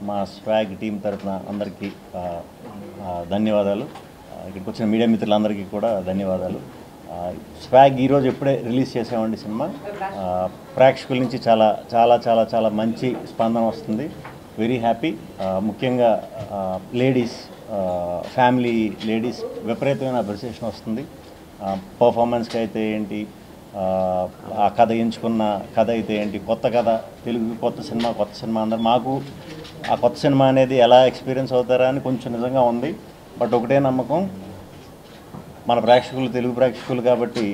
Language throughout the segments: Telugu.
మా స్వాగ్ టీం తరఫున అందరికీ ధన్యవాదాలు. ఇక్కడికి వచ్చిన మీడియా మిత్రులందరికీ కూడా ధన్యవాదాలు. స్వాగ్ ఈరోజు ఎప్పుడే రిలీజ్ చేసామండి సినిమా. ప్రేక్షకుల నుంచి చాలా చాలా చాలా చాలా మంచి స్పందన వస్తుంది. Very happy. ముఖ్యంగా లేడీస్, ఫ్యామిలీ లేడీస్ విపరీతమైన అప్రిసియేషన్ వస్తుంది. పర్ఫార్మెన్స్కి అయితే ఏంటి, ఆ కథ ఎంచుకున్న కథ అయితే ఏంటి, కొత్త కథ, తెలుగు కొత్త సినిమా అందరు మాకు ఆ కొత్త సినిమా అనేది ఎలా ఎక్స్పీరియన్స్ అవుతారా అని కొంచెం నిజంగా ఉంది. బట్ ఒకటే నమ్మకం, మన ప్రేక్షకులు తెలుగు ప్రేక్షకులు కాబట్టి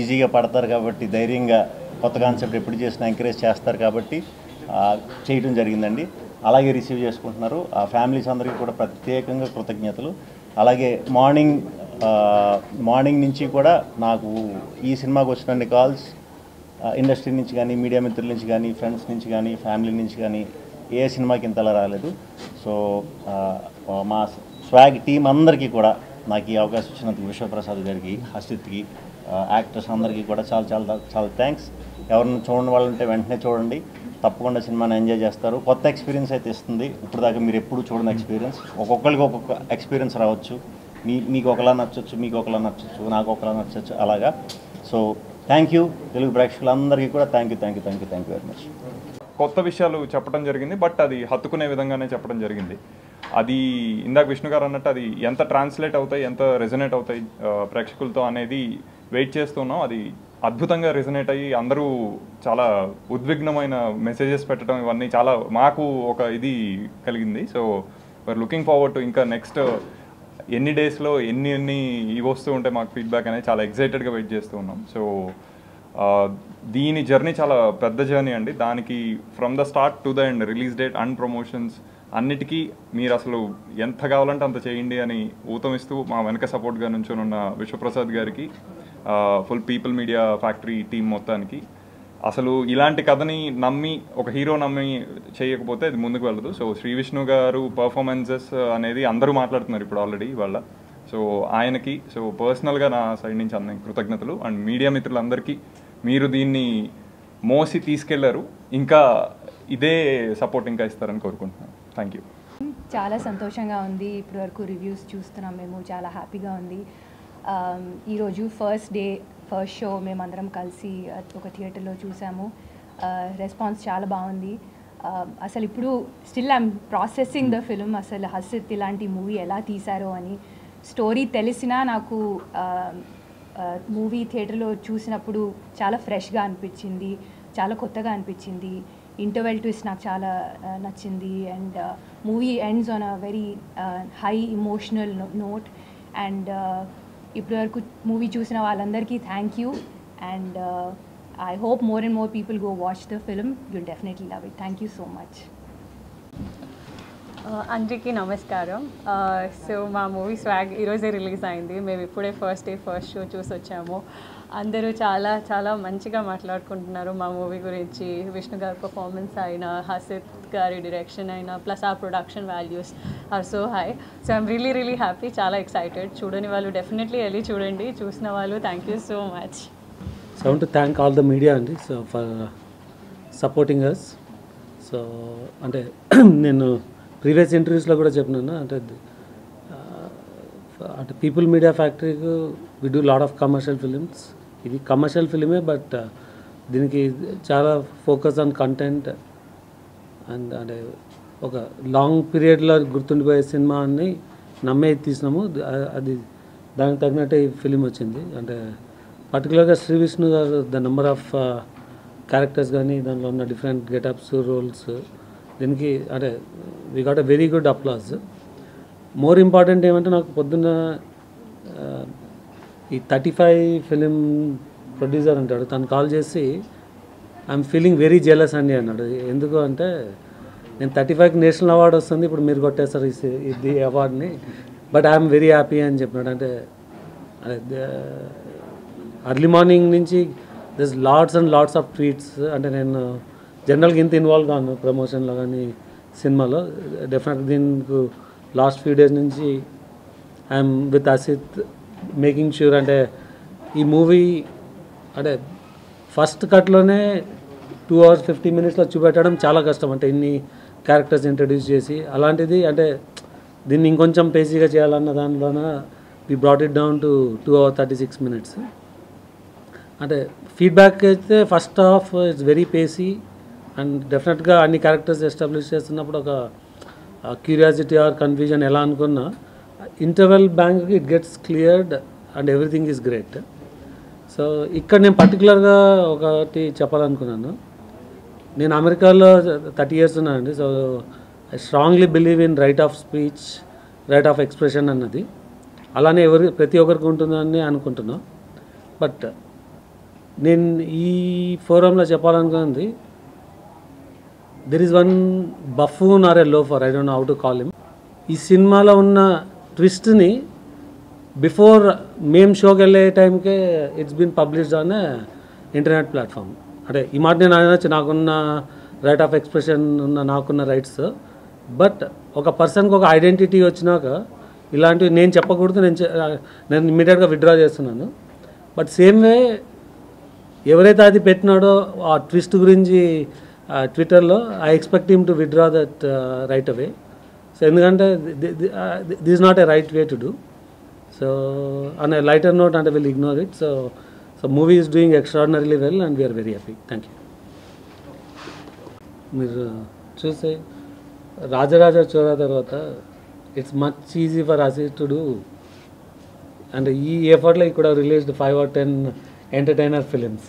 ఈజీగా పడతారు, కాబట్టి ధైర్యంగా కొత్త కాన్సెప్ట్ ఎప్పుడు చేసినా ఎంకరేజ్ చేస్తారు కాబట్టి చేయడం జరిగిందండి. అలాగే రిసీవ్ చేసుకుంటున్నారు. ఆ ఫ్యామిలీస్ అందరికీ కూడా ప్రత్యేకంగా కృతజ్ఞతలు. అలాగే మార్నింగ్ నుంచి కూడా నాకు ఈ సినిమాకి వచ్చిన కాల్స్ ఇండస్ట్రీ నుంచి కానీ, మీడియా మిత్రుల నుంచి కానీ, ఫ్రెండ్స్ నుంచి కానీ, ఫ్యామిలీ నుంచి కానీ ఏ సినిమాకి ఇంతలా రాలేదు. సో మా స్వాగ్ టీం అందరికీ కూడా నాకు ఈ అవకాశం ఇచ్చినందుకు విశ్వప్రసాద్ గారికి, హసిత్కి, యాక్టర్స్ అందరికీ కూడా చాలా చాలా చాలా థ్యాంక్స్. ఎవరిని చూడని వాళ్ళు ఉంటే వెంటనే చూడండి, తప్పకుండా సినిమాని ఎంజాయ్ చేస్తారు. కొత్త ఎక్స్పీరియన్స్ అయితే ఇస్తుంది. ఇప్పుడు దాకా మీరు ఎప్పుడు చూడని ఎక్స్పీరియన్స్. ఒక్కొక్కరికి ఒక్కొక్క ఎక్స్పీరియన్స్ రావచ్చు. మీకు ఒకలా నచ్చచ్చు, మీకు ఒకలా నచ్చచ్చు, నాకు ఒకలా నచ్చచ్చు, అలాగా. సో థ్యాంక్ యూ తెలుగు ప్రేక్షకులందరికీ కూడా థ్యాంక్ యూ వెరీ మచ్. కొత్త విషయాలు చెప్పడం జరిగింది, బట్ అది హత్తుకునే విధంగానే చెప్పడం జరిగింది. అది ఇందాక విష్ణు గారు అన్నట్టు అది ఎంత ట్రాన్స్లేట్ అవుతాయి, ఎంత రెజనేట్ అవుతాయి ప్రేక్షకులతో అనేది వెయిట్ చేస్తున్నాం. అది అద్భుతంగా రెజనేట్ అయ్యి అందరూ చాలా ఉద్విగ్నమైన మెసేజెస్ పెట్టడం, ఇవన్నీ చాలా మాకు ఒక ఇది కలిగింది. So we're looking forward to ఇంకా నెక్స్ట్ ఎన్ని డేస్లో ఎన్ని ఇవి వస్తూ ఉంటే మాకు ఫీడ్బ్యాక్ అనేది చాలా ఎక్సైటెడ్గా వెయిట్ చేస్తూ ఉన్నాం. సో దీని జర్నీ చాలా పెద్ద జర్నీ అండి. దానికి from the start to the end, release date and promotions అన్నిటికీ మీరు అసలు ఎంత కావాలంటే అంత చేయండి అని ఊతమిస్తూ మా వెనక సపోర్ట్గా నుంచొని ఉన్న విశ్వప్రసాద్ గారికి, full people media factory team మొత్తానికి, అసలు ఇలాంటి కథని నమ్మి ఒక హీరో నమ్మి చేయకపోతే అది ముందుకు వెళ్ళదు. సో శ్రీ విష్ణు గారు పర్ఫార్మెన్సెస్ అనేది అందరూ మాట్లాడుతున్నారు ఇప్పుడు ఆల్రెడీ ఇవాళ. సో ఆయనకి, సో పర్సనల్గా నా సైడ్ నుంచి అందరికి కృతజ్ఞతలు. అండ్ మీడియా మిత్రులందరికీ మీరు దీన్ని మోసి తీసుకెళ్లారు, ఇంకా ఇదే సపోర్ట్ ఇంకా ఇస్తారని కోరుకుంటున్నాను. Thank you. చాలా సంతోషంగా ఉంది. ఇప్పటి వరకు రివ్యూస్ చూస్తున్నాం మేము, చాలా హ్యాపీగా ఉంది. ఈరోజు ఫస్ట్ షో మేమందరం కలిసి ఒక థియేటర్లో చూసాము. రెస్పాన్స్ చాలా బాగుంది. అసలు ఇప్పుడు still I'm processing the film. అసలు హసిత్ ఇలాంటి మూవీ ఎలా తీశారో అని. స్టోరీ తెలిసినా నాకు మూవీ థియేటర్లో చూసినప్పుడు చాలా ఫ్రెష్గా అనిపించింది, చాలా కొత్తగా అనిపించింది. ఇంటర్వెల్ ట్విస్ట్ నాకు చాలా నచ్చింది. And movie ends on a very high emotional note. And ఇప్పటివరకు మూవీ చూసిన వాళ్ళందరికీ thank you. And I hope more and more people go watch the film. You'll definitely love it. Thank you so much. అందరికీ నమస్కారం. సో మా మూవీ స్వాగ్ ఈరోజే రిలీజ్ అయింది. మేము ఇప్పుడే ఫస్ట్ షో చూసి వచ్చాము. అందరూ చాలా చాలా మంచిగా మాట్లాడుకుంటున్నారు మా మూవీ గురించి. విష్ణు గారి పర్ఫార్మెన్స్ అయినా, హసిత్ గారి డైరెక్షన్ అయినా, ప్లస్ ఆ production values are so high. So I'm really happy, చాలా ఎక్సైటెడ్. చూడని వాళ్ళు డెఫినెట్లీ వెళ్ళి చూడండి, చూసిన వాళ్ళు thank you so much. So I want to thank all the media అండి, so for supporting us. So అంటే నేను ప్రీవియస్ ఇంటర్వ్యూస్లో కూడా చెప్పినాను, అంటే పీపుల్ మీడియా ఫ్యాక్టరీకి we do lot of commercial films. ఇది కమర్షియల్ ఫిలిమే, బట్ దీనికి చాలా ఫోకస్ ఆన్ కంటెంట్ అండ్ అంటే ఒక లాంగ్ పీరియడ్లో గుర్తుండిపోయే సినిమా అని నమ్మే తీసినాము. అది దానికి తగినట్టే ఈ ఫిలిం వచ్చింది. అంటే పర్టికులర్గా శ్రీ విష్ణు గారు ద నెంబర్ ఆఫ్ క్యారెక్టర్స్ కానీ, దాంట్లో ఉన్న డిఫరెంట్ గెటప్స్, రోల్స్, దీనికి అంటే we got a very good applause. More important ఏమంటే నాకు పొద్దున్న ఈ 35 ఫిలిం ప్రొడ్యూసర్ అంటాడు, తను కాల్ చేసి ఐఎమ్ ఫీలింగ్ వెరీ జెలస్ అండి అన్నాడు. ఎందుకు అంటే నేను 35కి నేషనల్ అవార్డు వస్తుంది, ఇప్పుడు మీరు కొట్టేస్తారు ఇది అవార్డుని, బట్ ఐఎమ్ వెరీ హ్యాపీ అని చెప్పినాడు. అంటే అర్లీ మార్నింగ్ నుంచి this lots and lots of tweets. అంటే నేను జనరల్గా ఇంత ఇన్వాల్వ్ కాను ప్రమోషన్లో కానీ సినిమాలో. డెఫినెట్గా దీనికి లాస్ట్ ఫ్యూ డేస్ నుంచి I'm with Asit making sure. అంటే ఈ మూవీ అంటే ఫస్ట్ కట్లోనే 2 hours 50 minutes చూపెట్టడం చాలా కష్టం. అంటే ఇన్ని క్యారెక్టర్స్ ఇంట్రడ్యూస్ చేసి అలాంటిది అంటే దీన్ని ఇంకొంచెం పేసీగా చేయాలన్న దానిలోన we brought it down to 2 hours 36 minutes. అంటే ఫీడ్బ్యాక్ అయితే first half it's very pacy and డెఫినెట్గా అన్ని క్యారెక్టర్స్ ఎస్టాబ్లిష్ చేస్తున్నప్పుడు ఒక క్యూరియాసిటీ ఆర్ కన్ఫ్యూజన్ ఎలా అనుకున్నా interval bank it gets cleared and everything is great. So ఇక్కడ నేను పర్టికులర్గా ఒకటి చెప్పాలనుకున్నాను. నేను అమెరికాలో 30 years ఉన్నానండి. So I strongly believe in right of speech, right of expression అన్నది అలానే ప్రతి ఒక్కరికి ఉంటుందని అనుకుంటున్నాను. బట్ నేను ఈ ఫోరంలో చెప్పాలనుకున్నది there is one buffoon or a loafer, I don't know how to call him. ఈ సినిమాలో ఉన్న ట్విస్ట్ని బిఫోర్ మేము షోకి వెళ్ళే టైంకే it's been published on internet platform. అంటే ఈ మాట నేను అనొచ్చు, నాకున్న రైట్ ఆఫ్ ఎక్స్ప్రెషన్ ఉన్న నాకున్న రైట్స్. బట్ ఒక పర్సన్కి ఒక ఐడెంటిటీ వచ్చినాక ఇలాంటివి నేను చెప్పకూడదు, నేను ఇమ్మీడియట్గా విత్డ్రా చేస్తున్నాను. బట్ సేమ్ వే ఎవరైతే అది పెట్టినాడో ఆ ట్విస్ట్ గురించి ట్విట్టర్లో I expect him to withdraw that right away. So ఎందుకంటే this is not a right way to do. So on a lighter note అంటే will ignore it. So movie is doing extraordinarily well and we're very happy. Thank you. మీరు చూస్తే రాజరాజ చోరా తర్వాత it's much easy for us to do. అంటే ఈ ఎఫర్ట్లో ఇక్కడ released 5 or 10 entertainer films.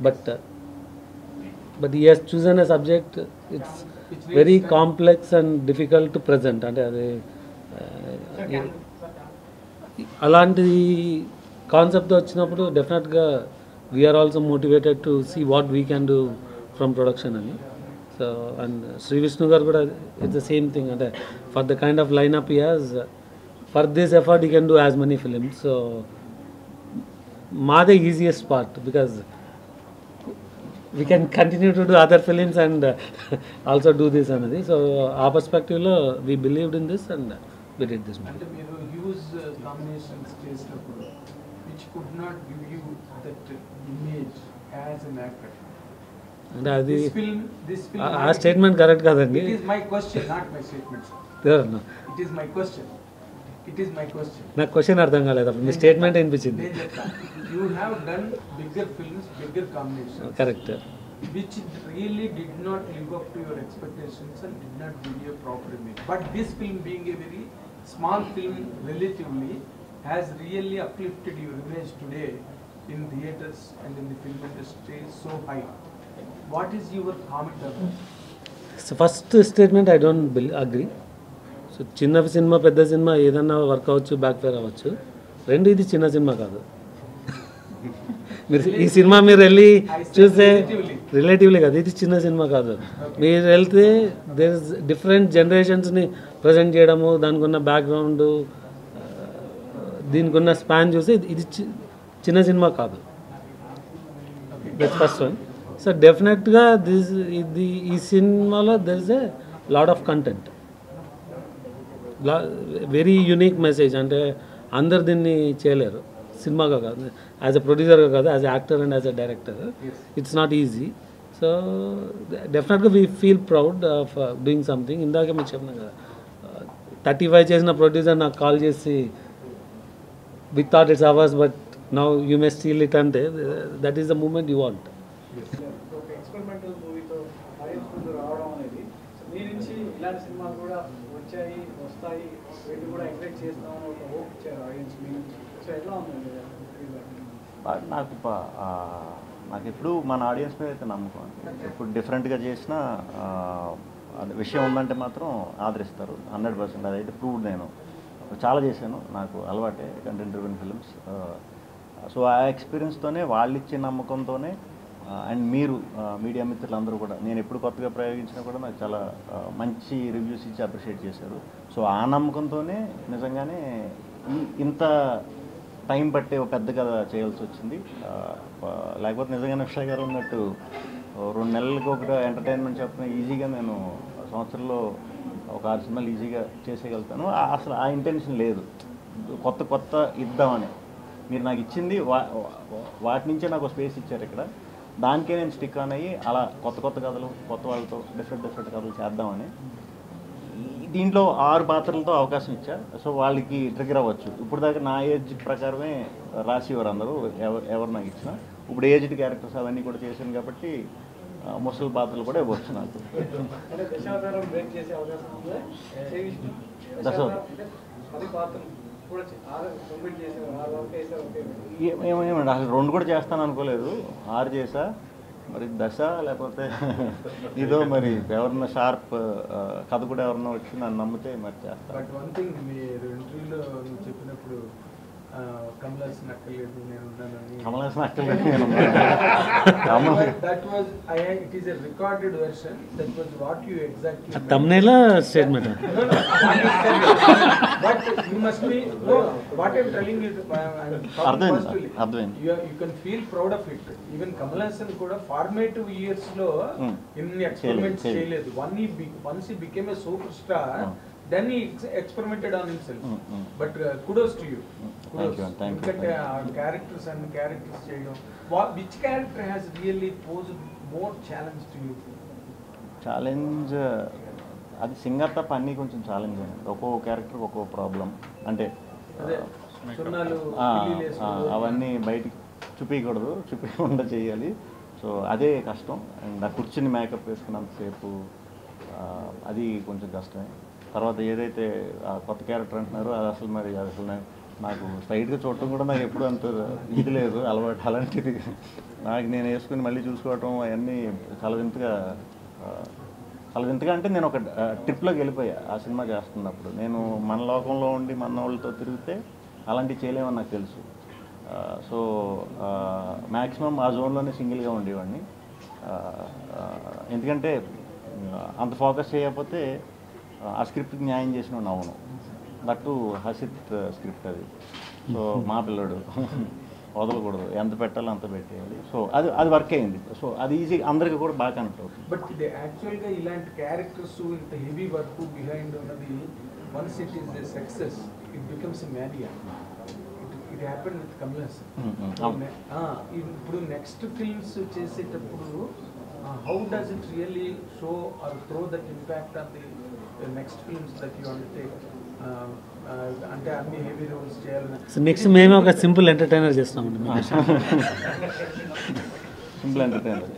But he has chosen a subject, it's very complex and difficult to present. అంటే అది అలాంటి కాన్సెప్ట్ వచ్చినప్పుడు డెఫినెట్గా we're also motivated to see what we can do from production అని. సో అండ్ శ్రీ విష్ణు గారు కూడా ఇట్స్ ద సేమ్ థింగ్. అంటే for the kind of lineup he has, for this effort he can do as many films. So మాదే easiest part because we can continue to do other films and also do this అన్నది. సో ఆ పర్స్పెక్టివ్లో we believed in this and we did this. అంటే మీరు హ్యూజ్ కాంబినేషన్స్ చేసినప్పుడు which could not give you that image as an actor. అంటే అది this film ఆ స్టేట్మెంట్ కరెక్ట్ కాదండి. It is my question, not my statement, sir. It is my question. నాకు క్వశ్చన్ అర్థం కాలేదు, మీ స్టేట్మెంట్ అనిపించింది. You have done bigger films, bigger combinations. Correct. Which really did not live up to your expectations and did not give you a proper image. But this film, being a very small film relatively, has really uplifted your image today in theatres and in the film industry so high. What is your comment on that? So first statement I don't agree. So చిన్న సినిమా పెద్ద సినిమా ఏదన్నా వర్క్ అవ్వచ్చు, బ్యాక్ ఫైర్ అవ్వచ్చు. రెండు ఇది చిన్న సినిమా కాదు. మీరు ఈ సినిమా మీరు వెళ్ళి చూస్తే రిలేటివ్లీ కాదు, ఇది చిన్న సినిమా కాదు. మీరు వెళ్తే దేర్ ఇస్ డిఫరెంట్ జనరేషన్స్ని ప్రజెంట్ చేయడము, దానికి ఉన్న బ్యాక్గ్రౌండ్, దీనికి ఉన్న స్పాన్ చూస్తే ఇది చిన్న సినిమా కాదు. That's first one. సో డెఫినెట్గా ఈ సినిమాలో there is a lot of content, very unique message. అంటే అందరు దీన్ని చేయలేరు, సినిమాగా కాదు, యాజ్ ఎ ప్రొడ్యూసర్గా కాదు, as a actor and as a director it's not easy. So డెఫినెట్గా we feel proud of doing something. ఇందాక మీకు చెప్పినా కదా, 35 చేసిన ప్రొడ్యూసర్ నాకు కాల్ చేసి we thought it's ours but now you may steal it అంటే that is the moment you want. Experimental మూవీతో ఆడియన్స్ ముందు రావడం అనేది మీ నుంచి ఇలాంటి సినిమాలు కూడా వస్తాయి వీటిని కూడా ఎంకరేజ్ చేస్తామని ఒక హోప్ ఇచ్చారు ఆడియన్స్ మీ నుంచి. సో ఎట్లా ఉందండి? నాకు ఎప్పుడు మన ఆడియన్స్ మీద అయితే నమ్మకం. ఇప్పుడు డిఫరెంట్గా చేసిన విషయం ఉందంటే మాత్రం ఆదరిస్తారు 100%. అదైతే ప్రూవ్డ్. నేను చాలా చేశాను, నాకు అలవాటే కంటెంట్ డ్రివెన్ ఫిల్మ్స్. సో ఆ ఎక్స్పీరియన్స్తోనే, వాళ్ళు ఇచ్చే నమ్మకంతోనే, అండ్ మీరు మీడియా మిత్రులందరూ కూడా నేను ఎప్పుడు కొత్తగా ప్రయోగించినా కూడా నాకు చాలా మంచి రివ్యూస్ ఇచ్చి అప్రిషియేట్ చేశారు. సో ఆ నమ్మకంతోనే నిజంగానే ఇంత టైం పట్టే ఒక పెద్ద కథ చేయాల్సి వచ్చింది. లేకపోతే నిజంగానే అక్షయ్ గారు ఉన్నట్టు 2 నెలలకు ఒక ఎంటర్టైన్మెంట్ చెప్పిన ఈజీగా నేను సంవత్సరంలో ఒక 6 సినిమాలు ఈజీగా చేసేయగలుగుతాను. అసలు ఆ ఇంటెన్షన్ లేదు, కొత్త ఇద్దామని. మీరు నాకు ఇచ్చింది వాటి నుంచే నాకు స్పేస్ ఇచ్చారు ఇక్కడ. దానికే నేను స్టిక్ ఆన్ అయ్యి అలా కొత్త కొత్త కథలు కొత్త వాళ్ళతో డిఫరెంట్ కథలు చేద్దామని దీంట్లో 6 పాత్రలతో అవకాశం ఇచ్చా. సో వాళ్ళకి ట్రిగర్ అవ్వచ్చు. ఇప్పుడు దాకా నా ఏజ్ ప్రకారమే రాసేవారు అందరూ ఎవరు నాకు ఇచ్చినా. ఇప్పుడు ఏజ్డ్ క్యారెక్టర్స్ అవన్నీ కూడా చేశాను కాబట్టి ముసలి పాత్రలు కూడా ఇవ్వచ్చు నాకు. ఏమండి అసలు 2 కూడా చేస్తాను అనుకోలేదు. 6 చేసా, మరి దశ లేకపోతే ఇదో మరి ఎవరన్నా షార్ప్ కథ కూడా ఎవరన్నా వచ్చి నన్ను నమ్మితే మరి చేస్తాను. బట్ వన్ థింగ్ మీరు ఇంటర్వ్యూలో చెప్పినప్పుడు కమలాసన్ అక్కర్లేదు నేను ఉన్నానని. కమలాసన్ అక్కర్లేదు నేను that was it is a recorded version. That was what you exactly తమ్నేలా statement. But you must be what I am telling you అర్థమైంది. You can feel proud of it. Even Kamal Haasan కూడా ఫార్మేటివ్ ఇయర్స్ లో ఇన్ని ఎక్స్పెరిమెంట్స్ చేయలేదు. Once he became a super star, then he experimented on himself. But kudos to you. Thank you. Characters cheyadam. Which character has really posed more challenge to you? Challenge అది సింగర్ తప్ప అన్నీ కొంచెం ఛాలెంజ్ అండి. ఒక్కో క్యారెక్టర్ ఒక్కో ప్రాబ్లం. అంటే అవన్నీ బయటికి చూపించకుండా చేయాలి. సో అదే కష్టం. అండ్ ఆ కూర్చుని మేకప్ వేసుకున్నంతసేపు అది కొంచెం కష్టమే. తర్వాత ఏదైతే కొత్త క్యారెక్టర్ అంటున్నారో అది అసలు నాకు స్ట్రైట్గా చూడటం కూడా నాకు ఎప్పుడు అంత ఇది లేదు అలవాటు. అలాంటిది నాకు నేను వేసుకుని మళ్ళీ చూసుకోవటం అవన్నీ చాలా వింతగా అంటే నేను ఒక ట్రిప్లోకి వెళ్ళిపోయా ఆ సినిమా చేస్తున్నప్పుడు. నేను మన లోకంలో ఉండి మన వాళ్ళతో తిరిగితే అలాంటివి చేయలేమని నాకు తెలుసు. సో మ్యాక్సిమం ఆ జోన్లోనే సింగిల్గా ఉండేవాడిని. ఎందుకంటే అంత ఫోకస్ చేయకపోతే ఆ స్క్రిప్ట్కి న్యాయం చేసిన అవును. దట్టు హసిత్ స్క్రిప్ట్ అది. సో మా పిల్లడు వదలకూడదు, ఎంత పెట్టాలో అంత పెట్టేయాలి. సో అది వర్క్ అయింది. సో అది ఈజీ, అందరికీ కూడా బాగా కనెక్ట్ అవుతుంది. బట్ ఇది యాక్చువల్గా ఇలాంటి క్యారెక్టర్స్ ఇంత హెవీ వర్క్ బిహైండ్ ఉన్నది once it is a success it becomes a mania. It happen with Kamal Haasan. ఇప్పుడు నెక్స్ట్ ఫిల్మ్స్ చేసేటప్పుడు how does it really show or throw that impact on the next films that you undertake? అంటే అన్ని హెవీ రోల్స్ చేయాలని. నెక్స్ట్ మేమే ఒక సింపుల్ ఎంటర్టైనర్ చేస్తామండి. Simple entertainer.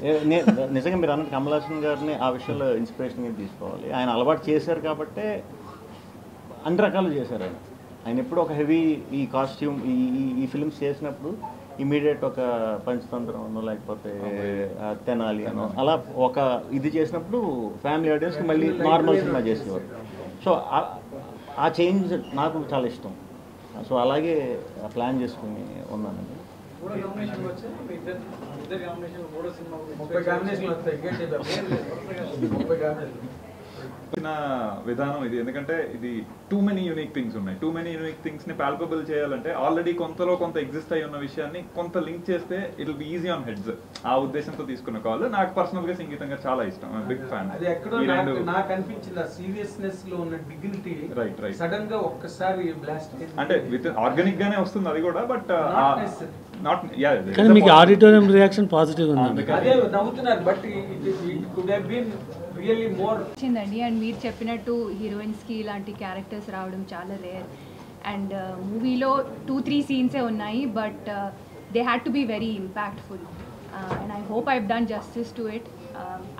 నిజంగా మీరు అన్నట్టు కమలాసన్ గారిని ఆ విషయంలో ఇన్స్పిరేషన్గా తీసుకోవాలి. ఆయన అలవాటు చేశారు కాబట్టే అన్ని రకాలు చేశారు. ఆయన ఎప్పుడు ఒక హెవీ ఈ కాస్ట్యూమ్ ఈ ఫిల్మ్స్ చేసినప్పుడు ఇమీడియట్ ఒక పంచతంత్రం అనో లేకపోతే తెనాలి అనో అలా ఒక ఇది చేసినప్పుడు ఫ్యామిలీ ఆడియన్స్కి మళ్ళీ నార్మల్ సినిమా చేసేవారు. సో ఆ చేంజ్ నాకు చాలా ఇష్టం. సో అలాగే ప్లాన్ చేసుకుని ఉన్నానండి. 30 విధానం ఇది. ఎందుకంటే ఇది టూ మెనీ యూనిక్ థింగ్స్ ఉన్నాయి. టూ మెనీ యూనిక్ థింగ్స్ ని పాల్పబుల్ చేయాలంటే ఆల్రెడీ కొంత ఎగ్జిస్ట్ అయి ఉన్న విషయాన్ని కొంత లింక్ చేస్తే it will be easy on heads. ఆ ఉద్దేశంతో తీసుకున్న కాల్. నాకు పర్సనల్ గా సంగీతంగా చాలా ఇష్టం. Big fan. అది ఎక్కడో నాకు అనిపించింది ఆ సీరియస్నెస్ లో ఉన్న డిగ్నిటీ రైట్ సడన్ గా ఒక్కసారి బ్లాస్ట్ అంటే విత్ ఆర్గానిక్ గానే వస్తుంది అది కూడా. బట్ నాట్ కానీ మీకు ఆడిటోరియం రియాక్షన్ పాజిటివ్ ఉంది. అదే నవ్వుతున్నారు. But it could have been really more వచ్చిందండి. అండ్ మీరు చెప్పినట్టు హీరోయిన్స్కి ఇలాంటి క్యారెక్టర్స్ రావడం చాలా రేర్. అండ్ మూవీలో 2-3 సీన్సే ఉన్నాయి, but they had to be very impactful. And I hope I've done justice to it.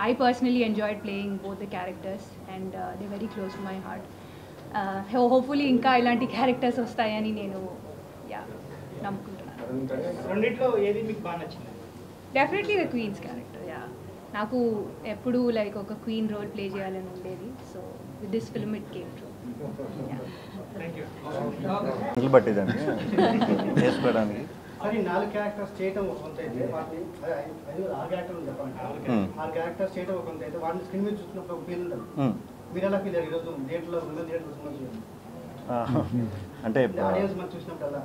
I personally enjoyed playing both the characters, and they're very close to my heart. Hopefully ఇంకా ఇలాంటి క్యారెక్టర్స్ వస్తాయని నేను నమ్ముకుంటున్నాను. రెండిట్లో ఏది మీకు బాగా నచ్చింది? Definitely the queen's character. నాకు ఎప్పుడు లైక్ ఒక క్వీన్ రోల్ ప్లే చేయాలని ఉండేది. So with this film it came true. పట్టిదండి చేసుకోవడానికి. అది 4 క్యారెక్టర్స్ చేయడం ఒక కొంత అయితే వాటిని 6 క్యారెక్టర్లు చెప్పండి. 6 క్యారెక్టర్స్ చేయడం ఒక కొంత అయితే వాటిని స్క్రీన్ మీద చూసినప్పుడు ఒక ఫీల్ ఉంటుంది. మీరు ఎలా ఫీల్ అయ్యారు ఈరోజు థియేటర్లో అంటే ఆడియన్స్ మనం చూసినప్పుడు అలా?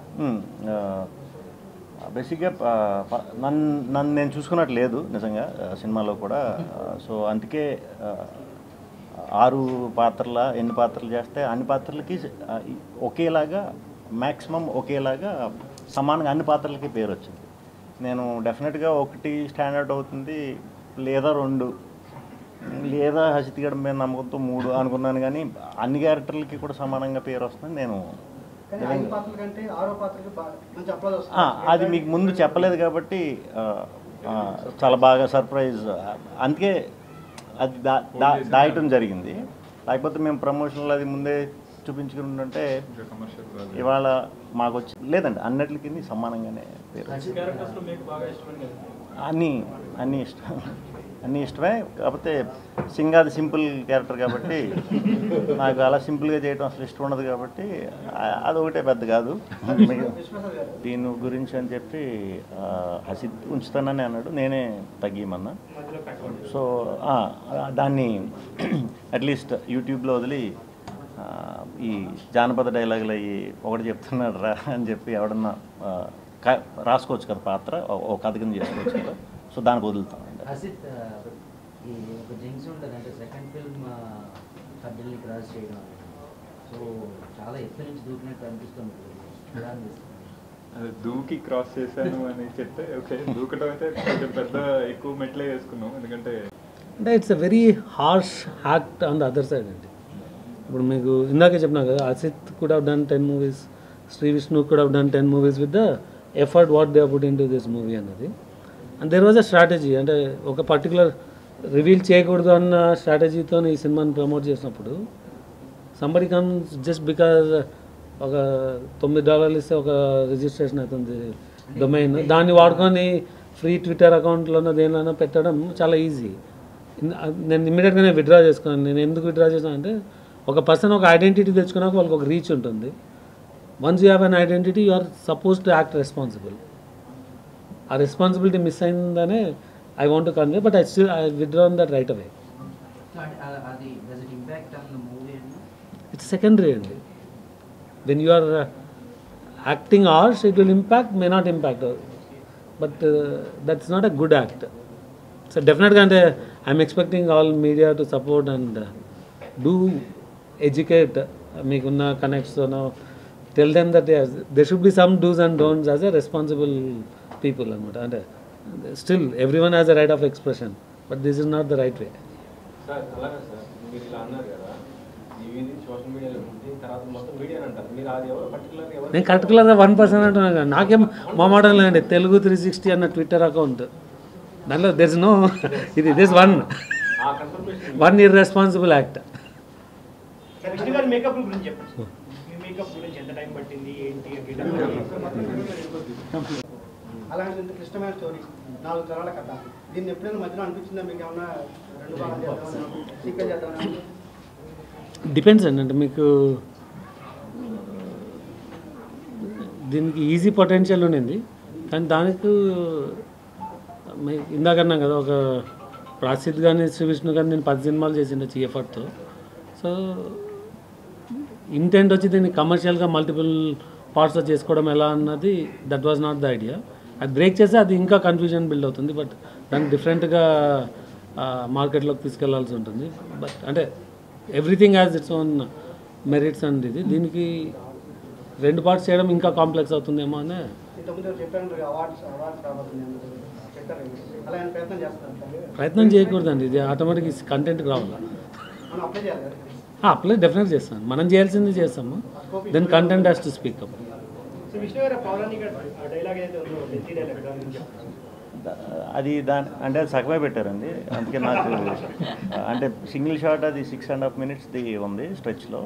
బేసిక్గా నన్ను నేను చూసుకున్నట్టు లేదు నిజంగా సినిమాలో కూడా. సో అందుకే 6 పాత్రల ఎన్ని పాత్రలు చేస్తే అన్ని పాత్రలకి ఒకేలాగా మ్యాక్సిమం ఒకేలాగా సమానంగా అన్ని పాత్రలకి పేరు వచ్చింది. నేను డెఫినెట్గా ఒకటి స్టాండర్డ్ అవుతుంది, లేదా 2, లేదా హసిత్ గడ మీద నమ్మకంతో 3 అనుకున్నాను. కానీ అన్ని క్యారెక్టర్లకి కూడా సమానంగా పేరు వస్తుంది. నేను కానీ 5 పాత్రల కంటే 6వ పాత్రకి మంచి అప్లాజ్ వస్తుంది. అది మీకు ముందు చెప్పలేదు కాబట్టి చాలా బాగా సర్ప్రైజ్. అందుకే అది దాయటం జరిగింది. లేకపోతే మేము ప్రమోషన్లో అది ముందే చూపించుకుంటుంటే ఇవాళ మాకు వచ్చి లేదండి, అన్నిటికి సమానంగానే పేరు. అన్నీ ఇష్టమే. కాకపోతే సింగ్ అది సింపుల్ క్యారెక్టర్ కాబట్టి నాకు అలా సింపుల్గా చేయడం అసలు ఇష్టం ఉండదు కాబట్టి అదొకటే పెద్ద కాదు. దీని గురించి అని చెప్పి హసిత్ ఉంచుతానని అన్నాడు, నేనే తగ్గిమన్నా. సో దాన్ని అట్లీస్ట్ యూట్యూబ్లో వదిలి ఈ జానపద డైలాగులు అయ్యి ఒకటి చెప్తున్నాడు రా అని చెప్పి ఎవడన్నా రాసుకోవచ్చు కదా, పాత్ర ఒక కథ కింద చేసుకోవచ్చు కదా. సో దానికి వదులుతామండి. హసిత్ ఈ ఒక జింక్స్ ఉంటుంది అంటే సెకండ్ ఫిల్మ్ హద్దుల్ని క్రాస్ చేయడం అనేది, సో చాలా ఎక్కువ నుంచి దూకినట్టు అనిపిస్తుంది. అది దూకి క్రాస్ చేశాను అని చెప్తే ఓకే, దూకటం అయితే కొంచెం పెద్ద ఎక్కువ మెట్లే వేసుకున్నాం. ఎందుకంటే it's a very harsh act on the other side అండి. ఇప్పుడు మీకు ఇందాకే చెప్పినా కదా, Hasith could have done 10 movies, Sree Vishnu could have done 10 movies with the effort what they put into this movie అన్నది. And there was a strategy, అంటే ఒక పర్టికులర్ రివీల్ చేయకూడదు అన్న స్ట్రాటజీతో ఈ సినిమాని ప్రమోట్ చేసినప్పుడు సంబడి కమ్స్ జస్ట్ బికాజ్ ఒక $9 ఇస్తే ఒక రిజిస్ట్రేషన్ అవుతుంది డొమైన్, దాన్ని వాడుకొని ఫ్రీ ట్విట్టర్ అకౌంట్లోనో దేనిలోనో పెట్టడం చాలా ఈజీ. నేను ఇమ్మీడియట్గానే విత్డ్రా చేసుకున్నాను. నేను ఎందుకు విత్డ్రా చేశాను అంటే, ఒక పర్సన్ ఒక ఐడెంటిటీ తెచ్చుకున్నాక వాళ్ళకి ఒక రీచ్ ఉంటుంది. Once you have an identity you are suppose to act responsible. ఆ రెస్పాన్సిబిలిటీ మిస్ అయిందనే I want to convey, but I withdrawn that right away. It's secondary అండి. When you are acting ours it will impact, may not impact, but that's not a good act. So డెఫినెట్గా అంటే I'm expecting all media to support and do educate. మీకున్న కనెక్ట్స్తోనో tell them that they should be some dos and don'ts as a responsible people అనమాట. అంటే still every one has a right of expression, but this is not the right way. Sir అలాగే సార్, మీరు ఇలా అన్నారు కదా, సోషల్ మీడియాలో తర్వాత మొత్తం మీడియా అంటారు, మీరు అది ఎవరు పర్టికులర్గా ఎవరు? నేను పర్టికులర్గా 1% అంటున్నాను కదా, నాకేం మా మాట లేదండి. తెలుగు 360 అన్న ట్విట్టర్ అకౌంట్, దాంట్లో దెర్ ఇస్ నో ఇది this one irresponsible act. Vishnu గారి మేకప్ గురించి చెప్పండి. మీ మేకప్ గురించి ఎంత టైం పట్టింది, ఏంటి? అలాంటి ఇంత క్లిష్టమైన స్టోరీ, 4 తరాల కథ, దీన్ని ఎప్పుడైనా మధ్యలో అనిపించిందా మీకు? ఏమన్నా 2 భాగాలు చేద్దామని, సీక్వెల్ చేద్దామని? డిపెండ్స్ అండి. అంటే మీకు దీనికి ఈజీ పొటెన్షియల్ ఉండింది, కానీ దానికి ఇందాక అన్నాం కదా, ఒక ప్రాసిద్ కానీ శ్రీ విష్ణు కానీ నేను 10 సినిమాలు చేసిండే ఎఫర్ట్తో. సో ఇంటెంట్ వచ్చి దీన్ని కమర్షియల్గా మల్టిపుల్ పార్ట్స్లో చేసుకోవడం ఎలా అన్నది that was not the idea. అది బ్రేక్ చేస్తే అది ఇంకా కన్ఫ్యూజన్ బిల్డ్ అవుతుంది, బట్ దాన్ని డిఫరెంట్గా మార్కెట్లోకి తీసుకెళ్లాల్సి ఉంటుంది. బట్ అంటే everything has its own merits and ఇది, దీనికి 2 పార్ట్స్ చేయడం ఇంకా కాంప్లెక్స్ అవుతుందేమో అని. ప్రయత్నం చేయకూడదండి, ఇది ఆటోమేటిక్ కంటెంట్కి రావాలి. అప్లై డెఫినెట్ చేస్తాను, మనం చేయాల్సింది చేస్తాము, then content has to speak up. అది అంటే అది సగమే పెట్టారండి. అందుకే నాకు అంటే సింగిల్ షాట్ అది 6.5 minutes ఉంది స్ట్రెచ్లో.